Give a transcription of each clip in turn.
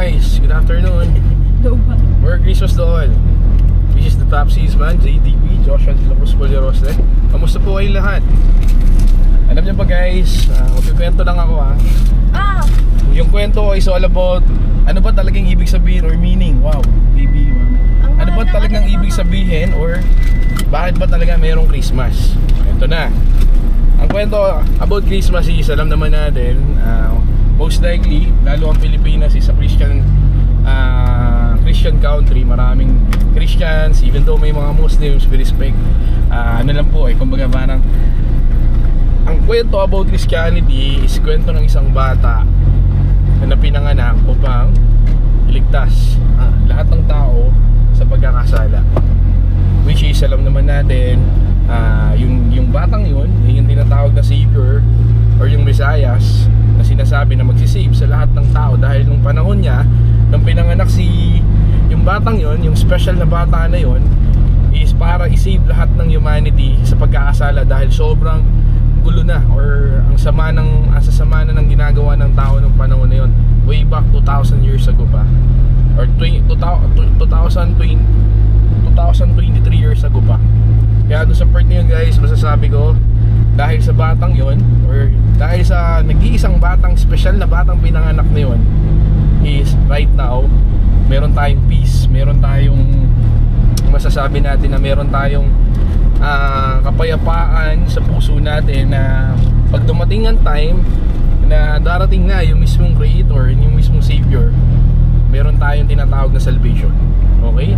guys, good afternoon. Merry Christmas to all. This is the Top Seasman, JDP, Joshua de la Cruz Poleroste. Kamusta po kayo lahat? Alam niyo ba guys, magkikwento lang ako Yung kwento ko is all about ano ba talagang ibig sabihin or meaning. Wow, baby, ano ba talagang ibig sabihin or bakit ba talaga mayroong Christmas? Ito na. Ang kwento about Christmas is, alam naman natin, most likely, lalo ang Pilipinas is a Christian country. Maraming Christians, even though may mga Muslims, we respect. Ano lang po kumbaga parang ang kwento about Christianity is kwento ng isang bata na pinanganak upang iligtas lahat ng tao sa pagkakasala, which is alam naman natin, yung batang yun, yung tinatawag na Savior or yung Messias na sinasabi na magsisave sa lahat ng tao. Dahil nung panahon niya nung pinanganak yung batang yun, yung special na bata na yun, is para isave lahat ng humanity sa pagkakasala dahil sobrang gulo na or ang sasama na ng ginagawa ng tao nung panahon na yun, way back 2,000 years ago pa, or 2023 years ago pa. Kaya doon sa part na yun guys, masasabi ko, dahil sa batang yun, or dahil sa nag-iisang batang, special na batang pinanganak na yun, is right now meron tayong peace, meron tayong masasabi natin na meron tayong kapayapaan sa puso natin na pag dumating ang time na darating na yung mismong Creator, yung mismong Savior, meron tayong tinatawag na salvation. Okay?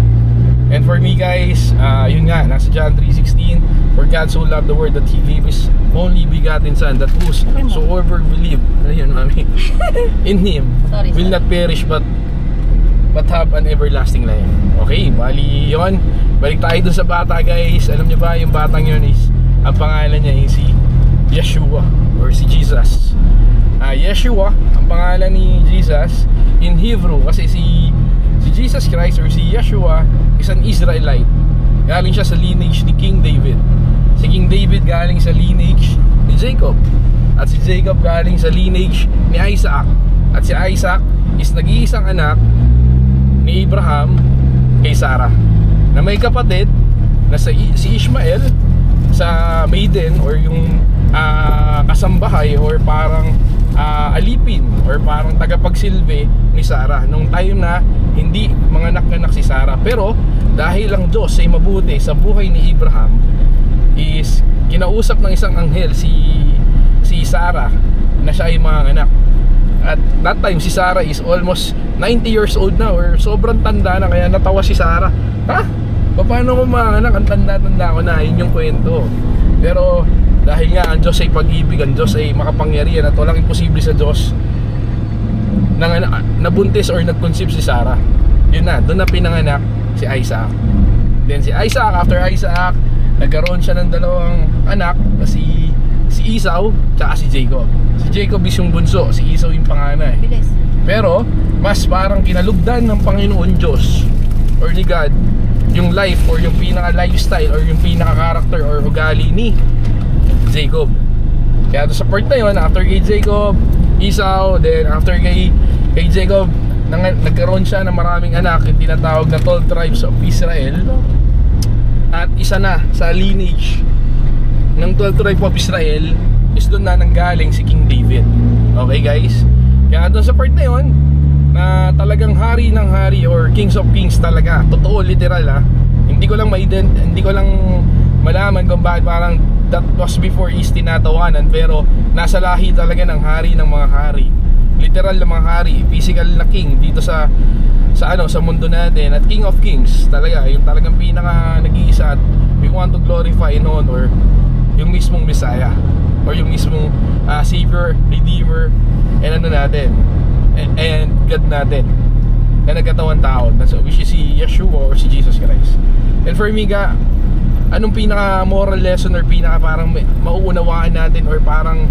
And for me guys, yun nga, nasa John 3:16, for God so loved the world that He gave His only begotten Son, that whosoever believe in Him will not perish but have an everlasting life. Okay, bali yun. Balik tayo dun sa bata guys. Alam niyo ba, yung batang yun is, ang pangalan niya is si Yeshua or si Jesus. Yeshua, ang pangalan ni Jesus in Hebrew, kasi si Jesus Christ or si Yeshua is an Israelite. Galing siya sa lineage ni King David. Si King David galing sa lineage ni Jacob, at si Jacob galing sa lineage ni Isaac, at si Isaac is nag-iisang anak ni Abraham kay Sarah, na may kapatid na si Ishmael sa maiden or yung kasambahay or parang alipin or parang tagapagsilbi ni Sarah nung time na hindi manganak-anak si Sarah. Pero dahil ang Diyos ay mabuti sa buhay ni Abraham, is kinausap ng isang anghel si Sarah na siya ay manganak. At that time si Sarah is almost 90 years old na, or sobrang tanda na, kaya natawa si Sarah. Paano ko manganak? Ang tanda-tanda ko na. Yun yung kwento. Pero dahil nga ang Diyos ay pag-ibig, ang Diyos ay makapangyarihan, at walang imposible sa Diyos, nabuntis or nag-conceive si Sarah. Yun na, doon na pinanganak si Isaac. Then si Isaac, after Isaac, nagkaroon siya ng dalawang anak, si Esau tsaka si Jacob. Si Jacob is yung bunso, si Esau yung panganay. Pero mas parang kinalugdan ng Panginoon Diyos or ni God yung life or yung pinaka-lifestyle or yung pinaka-character or ugali ni Jacob. Kaya sa part na yun, after kay Jacob, Esau, then after kay Jacob, nagkaroon siya ng maraming anak, yung tinatawag na 12 tribes of Israel. At isa na sa lineage ng 12 tribe of Israel is doon na nanggaling si King David. Okay guys? Kaya doon sa part na yun, na talagang hari ng hari or kings of kings talaga, totoo, literal hindi ko lang malaman kung bakit parang that was before is tinatawanan, pero nasa lahi talaga ng hari ng mga hari, literal na mga hari, physical na king dito sa mundo natin, at king of kings talaga, yung talagang pinaka nag-iisa, at we want to glorify and honor yung mismong Messiah or yung mismong Savior, Redeemer, and and God natin na nagkatawan tao, which is si Yeshua or si Jesus Christ. And for me anong pinaka moral lesson or pinaka parang mauunawaan natin or parang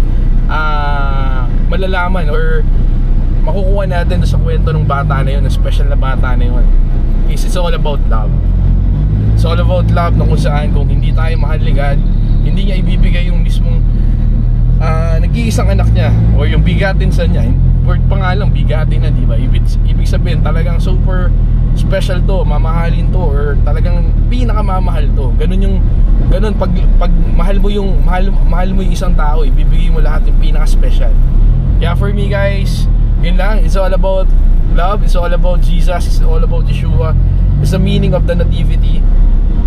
malalaman or makukuha natin sa kwento ng bata na yun, na special na bata na yun, is it's all about love. It's all about love, na kung saan kung hindi tayo mahal ni God, hindi niya ibibigay yung mismong nag-iisang anak niya o yung bigatin sa niya, word pa nga lang, bigatin na, di ba? Ibig sabihin, talagang super special to, mamahalin to, or talagang pinakamamahal to. Ganun pag mahal mo yung isang tao, ibibigay mo lahat yung pinaka-special. Yeah, for me guys, yun lang. It's all about love, it's all about Jesus, it's all about Yeshua. It's the meaning of the nativity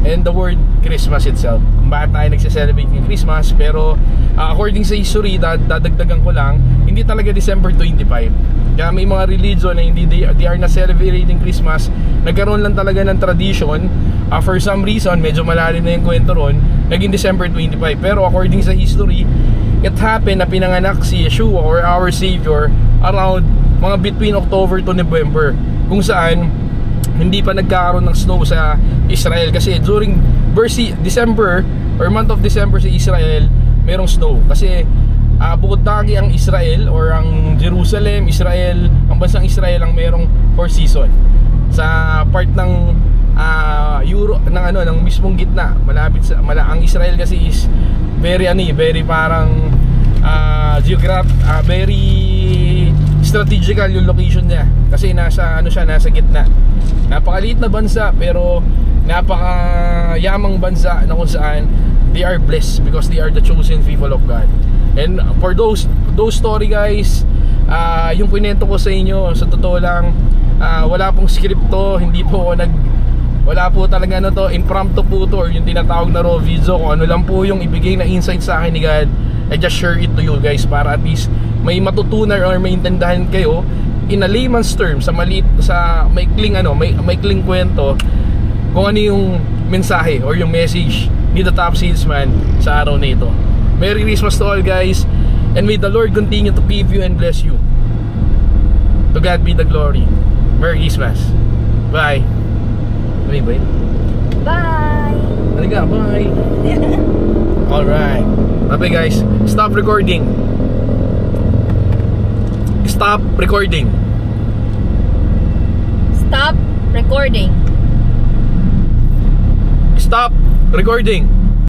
and the word Christmas itself. Kung bakit tayo nagse-celebrate ng Christmas, pero according sa history, dadagdagan ko lang, hindi talaga December 25. Kaya may mga religion na hindi they are not celebrating Christmas. Nagkaroon lang talaga ng tradition. For some reason, medyo malalim na yung kwento ron, naging December 25. Pero according sa history, it happened na pinanganak si Yeshua or our Savior around mga between October to November, kung saan hindi pa nagkakaroon ng snow sa Israel. Kasi during December or month of December sa Israel, merong snow. Kasi bukod tangi ang Israel or ang Jerusalem, Israel, ang bansang Israel ang merong 4 season. Sa part ng Europe, ng mismong gitna, malapit sa ang Israel kasi is very parang very strategical yung location niya. Kasi nasa gitna. Napakaliit na bansa pero napakayamang bansa na kung saan they are blessed because they are the chosen people of God. And for those story guys, yung kwento ko sa inyo, sa totoo lang, wala pong script to, wala po talaga impromptu po to, or yung tinatawag na raw video. Kung ano lang po yung ibigay na insight sa akin ni God, I just share it to you guys para at least may matutunan or may intindahan kayo in a layman's term, sa maikling kwento, kung ano yung mensahe or yung message ni the top salesman sa araw na ito. Merry Christmas to all guys, and may the Lord continue to keep you and bless you. To God be the glory. Merry Christmas. Bye. Bye. Bye. Halika, bye. Alright. Bye guys. Stop recording. Stop recording. Stop recording. Stop recording.